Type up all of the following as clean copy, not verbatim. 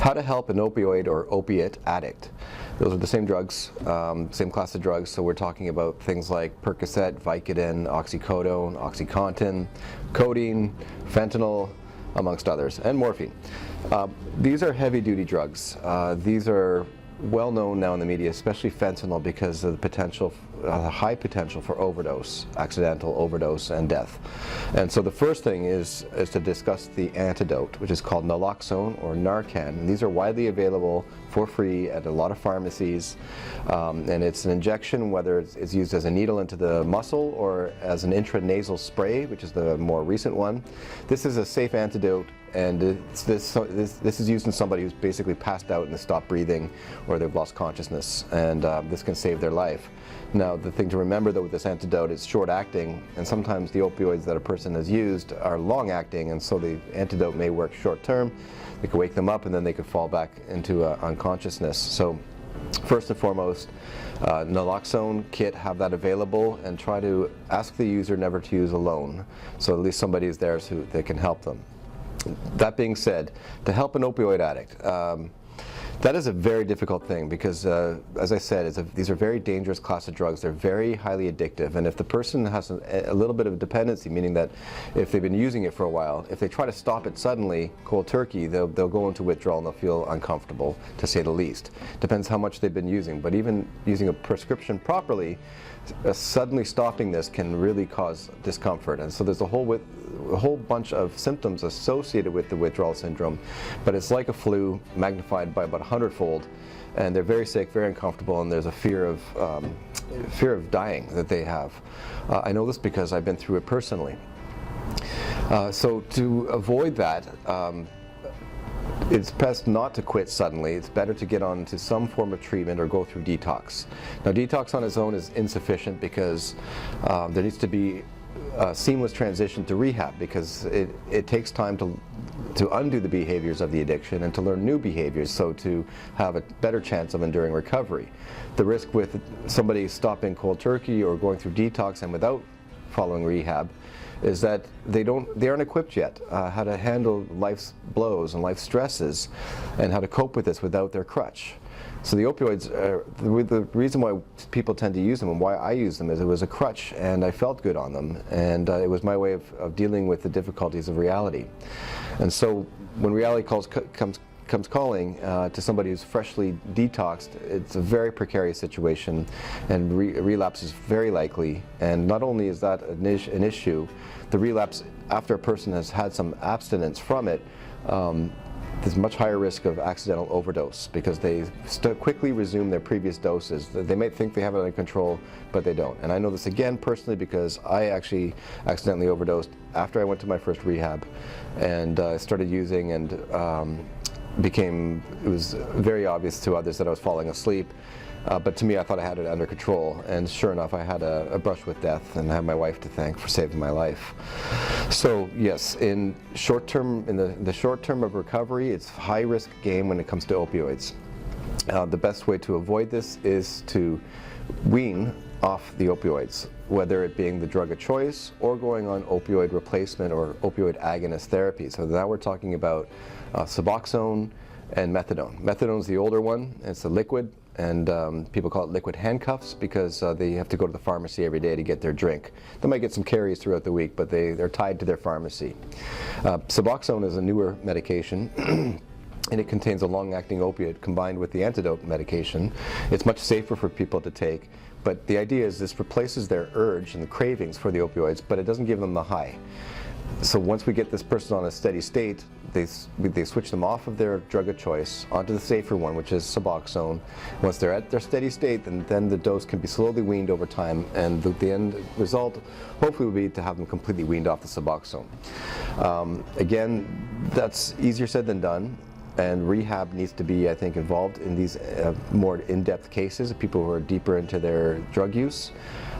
How to help an opioid or opiate addict. Those are the same drugs, same class of drugs, so we're talking about things like Percocet, Vicodin, oxycodone, OxyContin, codeine, fentanyl, amongst others, and morphine. These are heavy-duty drugs. These are well known now in the media, especially fentanyl, because of the potential, high potential for overdose, accidental overdose and death. And so the first thing is to discuss the antidote, which is called Naloxone or Narcan. And these are widely available for free at a lot of pharmacies. And it's an injection, whether it's used as a needle into the muscle or as an intranasal spray, which is the more recent one. This is a safe antidote, and this is used in somebody who's basically passed out and has stopped breathing, or they've lost consciousness, and this can save their life. Now, the thing to remember though with this antidote, it's short acting, and sometimes the opioids that a person has used are long acting, and so the antidote may work short term. It could wake them up and then they could fall back into unconsciousness. So first and foremost, Naloxone kit, have that available, and try to ask the user never to use alone, so at least somebody is there so they can help them. That being said, to help an opioid addict, that is a very difficult thing because, as I said, these are very dangerous class of drugs. They're very highly addictive, and if the person has a little bit of dependency, meaning that if they've been using it for a while, if they try to stop it suddenly, cold turkey, they'll go into withdrawal and they'll feel uncomfortable, to say the least. Depends how much they've been using, but even using a prescription properly, suddenly stopping this can really cause discomfort. And so there's a whole bunch of symptoms associated with the withdrawal syndrome, but it's like a flu magnified by about 100-fold, and they're very sick, very uncomfortable, and there's a fear of dying that they have. I know this because I've been through it personally. So to avoid that, it's best not to quit suddenly. It's better to get on to some form of treatment or go through detox. Now, detox on its own is insufficient because there needs to be a seamless transition to rehab, because it takes time to undo the behaviors of the addiction and to learn new behaviors, so to have a better chance of enduring recovery. The risk with somebody stopping cold turkey or going through detox and without following rehab is that they aren't equipped yet how to handle life's blows and life's stresses and how to cope with this without their crutch. So the opioids, the reason why people tend to use them and why I use them is it was a crutch, and I felt good on them, and it was my way of dealing with the difficulties of reality. And so when reality comes calling to somebody who's freshly detoxed, it's a very precarious situation, and relapse is very likely. And not only is that an issue, the relapse after a person has had some abstinence from it, there's much higher risk of accidental overdose because they quickly resume their previous doses. They might think they have it under control, but they don't. And I know this again personally because I actually accidentally overdosed after I went to my first rehab, and started using, and it was very obvious to others that I was falling asleep, but to me I thought I had it under control, and sure enough I had a brush with death, and I have my wife to thank for saving my life. So yes, in the short term of recovery, it's high risk game when it comes to opioids. The best way to avoid this is to wean off the opioids, whether it being the drug of choice or going on opioid replacement or opioid agonist therapy. So now we're talking about Suboxone and methadone. Methadone is the older one. It's a liquid, and people call it liquid handcuffs because they have to go to the pharmacy every day to get their drink. They might get some carries throughout the week, but they're tied to their pharmacy. Suboxone is a newer medication and it contains a long-acting opiate combined with the antidote medication. It's much safer for people to take, but the idea is this replaces their urge and the cravings for the opioids, but it doesn't give them the high. So once we get this person on a steady state, they switch them off of their drug of choice onto the safer one, which is Suboxone. Once they're at their steady state, then the dose can be slowly weaned over time, and the end result hopefully would be to have them completely weaned off the Suboxone. Again, that's easier said than done, and rehab needs to be, I think, involved in these more in-depth cases of people who are deeper into their drug use.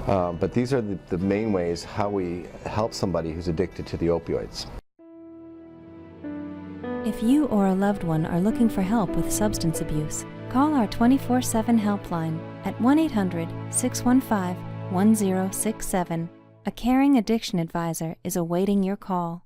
But these are the main ways how we help somebody who's addicted to the opioids. If you or a loved one are looking for help with substance abuse, call our 24/7 helpline at 1-800-615-1067. A caring addiction advisor is awaiting your call.